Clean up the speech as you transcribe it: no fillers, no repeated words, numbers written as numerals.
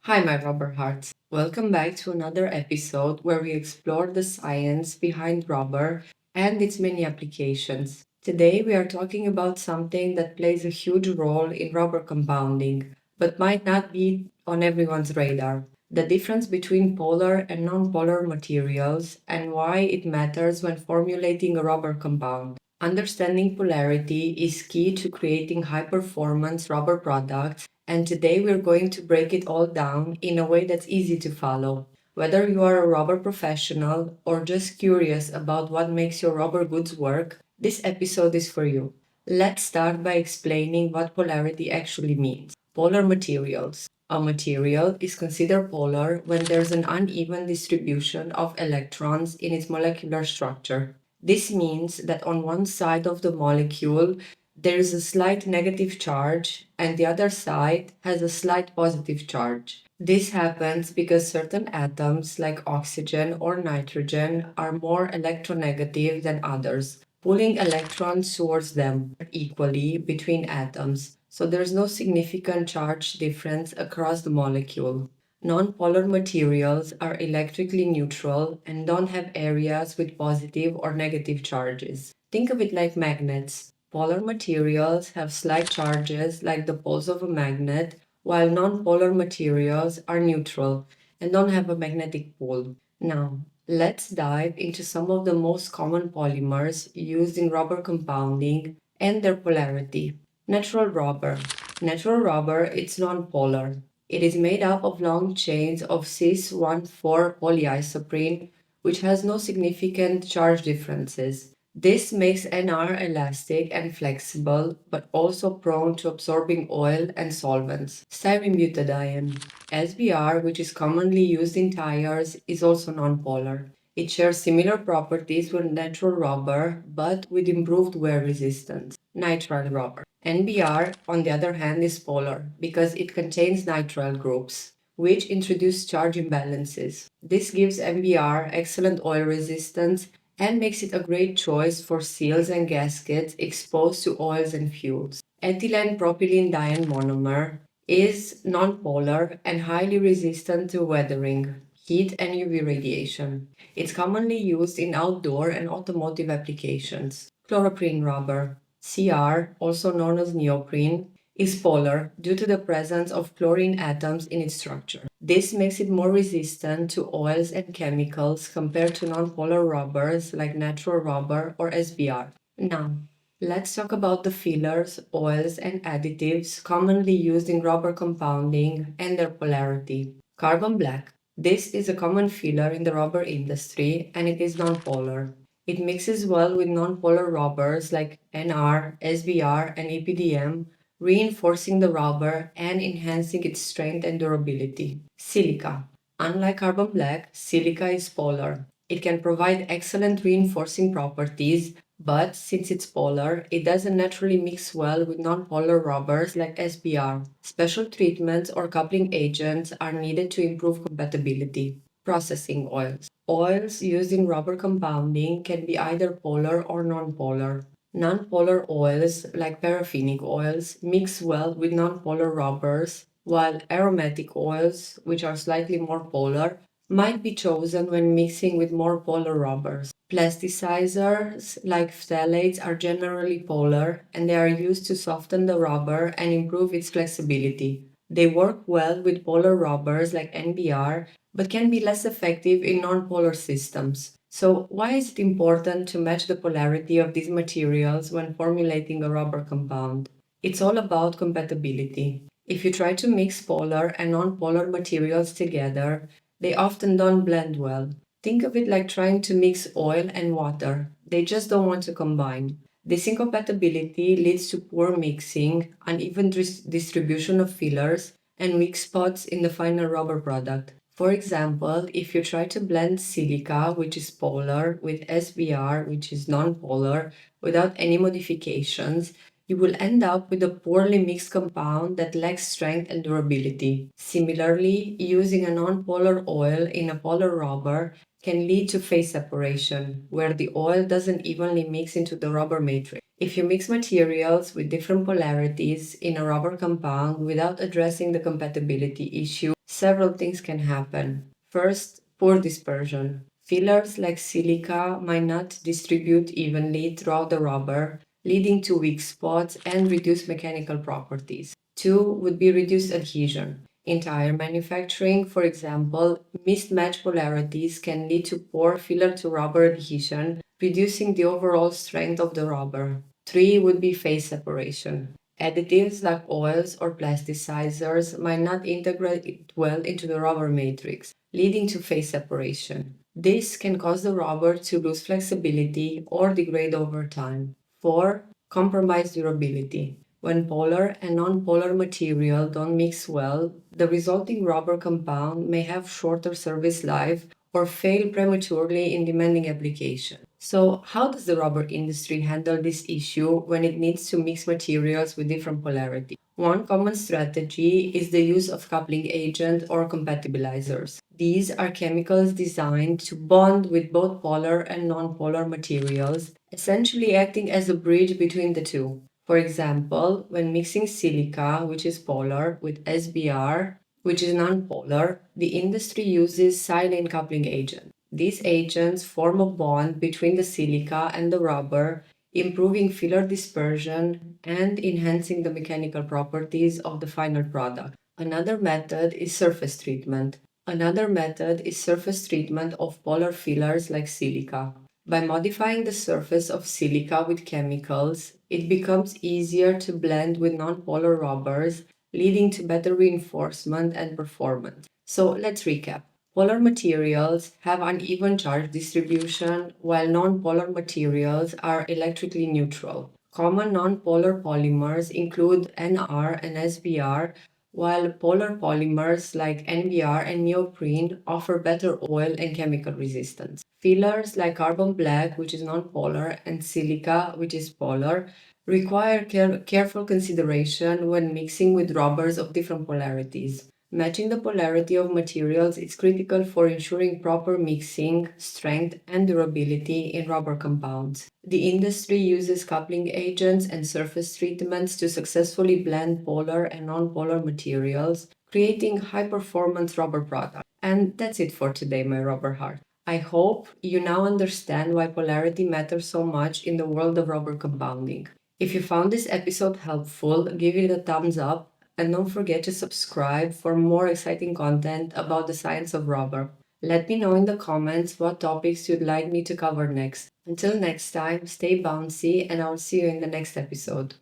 Hi, my rubber hearts. Welcome back to another episode where we explore the science behind rubber and its many applications. Today, we are talking about something that plays a huge role in rubber compounding, but might not be on everyone's radar: the difference between polar and non-polar materials and why it matters when formulating a rubber compound. Understanding polarity is key to creating high performance rubber products, and today we're going to break it all down in a way that's easy to follow. Whether you are a rubber professional or just curious about what makes your rubber goods work, this episode is for you. Let's start by explaining what polarity actually means. Polar materials. A material is considered polar when there's an uneven distribution of electrons in its molecular structure. This means that on one side of the molecule there is a slight negative charge and the other side has a slight positive charge. This happens because certain atoms, like oxygen or nitrogen, are more electronegative than others, pulling electrons towards them equally between atoms, so there's no significant charge difference across the molecule. Non-polar materials are electrically neutral and don't have areas with positive or negative charges. Think of it like magnets. Polar materials have slight charges like the poles of a magnet, while non-polar materials are neutral and don't have a magnetic pole. Now, let's dive into some of the most common polymers used in rubber compounding and their polarity. Natural rubber. Natural rubber is non-polar. It is made up of long chains of cis-1,4 polyisoprene, which has no significant charge differences. This makes NR elastic and flexible, but also prone to absorbing oil and solvents. Styrene butadiene. SBR, which is commonly used in tires, is also nonpolar. It shares similar properties with natural rubber, but with improved wear resistance. Nitrile rubber. NBR, on the other hand, is polar because it contains nitrile groups, which introduce charge imbalances. This gives NBR excellent oil resistance and makes it a great choice for seals and gaskets exposed to oils and fuels. Ethylene propylene diene monomer is nonpolar and highly resistant to weathering, heat, and UV radiation. It's commonly used in outdoor and automotive applications. Chloroprene rubber, CR, also known as neoprene, is polar due to the presence of chlorine atoms in its structure. This makes it more resistant to oils and chemicals compared to nonpolar rubbers like natural rubber or SBR. Now, let's talk about the fillers, oils, and additives commonly used in rubber compounding and their polarity. Carbon black. This is a common filler in the rubber industry and it is nonpolar. It mixes well with nonpolar rubbers like NR, SBR, and EPDM, reinforcing the rubber and enhancing its strength and durability. Silica. Unlike carbon black, silica is polar. It can provide excellent reinforcing properties, but since it's polar, it doesn't naturally mix well with non-polar rubbers like SBR. Special treatments or coupling agents are needed to improve compatibility. Processing oils. Oils used in rubber compounding can be either polar or non-polar. Non-polar oils, like paraffinic oils, mix well with non-polar rubbers, while aromatic oils, which are slightly more polar, might be chosen when mixing with more polar rubbers. Plasticizers, like phthalates, are generally polar and they are used to soften the rubber and improve its flexibility. They work well with polar rubbers like NBR, but can be less effective in non-polar systems. So, why is it important to match the polarity of these materials when formulating a rubber compound? It's all about compatibility. If you try to mix polar and non-polar materials together, they often don't blend well. Think of it like trying to mix oil and water. They just don't want to combine. This incompatibility leads to poor mixing, uneven distribution of fillers, and weak spots in the final rubber product. For example, if you try to blend silica, which is polar, with SBR, which is non-polar, without any modifications, you will end up with a poorly mixed compound that lacks strength and durability. Similarly, using a non-polar oil in a polar rubber can lead to phase separation, where the oil doesn't evenly mix into the rubber matrix. If you mix materials with different polarities in a rubber compound without addressing the compatibility issue, several things can happen. First, poor dispersion. Fillers like silica might not distribute evenly throughout the rubber, leading to weak spots and reduced mechanical properties. Two would be reduced adhesion. In tire manufacturing, for example, mismatched polarities can lead to poor filler to rubber adhesion, reducing the overall strength of the rubber. Three would be phase separation. Additives like oils or plasticizers might not integrate well into the rubber matrix, leading to phase separation. This can cause the rubber to lose flexibility or degrade over time. 4. Compromised durability. When polar and non-polar material don't mix well, the resulting rubber compound may have shorter service life or fail prematurely in demanding application. So, how does the rubber industry handle this issue when it needs to mix materials with different polarity? One common strategy is the use of coupling agent or compatibilizers. These are chemicals designed to bond with both polar and non-polar materials, essentially acting as a bridge between the two. For example, when mixing silica, which is polar, with SBR, which is nonpolar, the industry uses silane coupling agents. These agents form a bond between the silica and the rubber, improving filler dispersion and enhancing the mechanical properties of the final product. Another method is surface treatment. Another method is surface treatment of polar fillers like silica. By modifying the surface of silica with chemicals, it becomes easier to blend with nonpolar rubbers, leading to better reinforcement and performance. So let's recap. Polar materials have uneven charge distribution, while nonpolar materials are electrically neutral. Common nonpolar polymers include NR and SBR, while polar polymers like NBR and Neoprene offer better oil and chemical resistance. Fillers like carbon black, which is nonpolar, and silica, which is polar, require careful consideration when mixing with rubbers of different polarities. Matching the polarity of materials is critical for ensuring proper mixing, strength, and durability in rubber compounds. The industry uses coupling agents and surface treatments to successfully blend polar and nonpolar materials, creating high performance rubber products. And that's it for today, my rubber heart. I hope you now understand why polarity matters so much in the world of rubber compounding. If you found this episode helpful, give it a thumbs up and don't forget to subscribe for more exciting content about the science of rubber. Let me know in the comments what topics you'd like me to cover next. Until next time, stay bouncy and I'll see you in the next episode.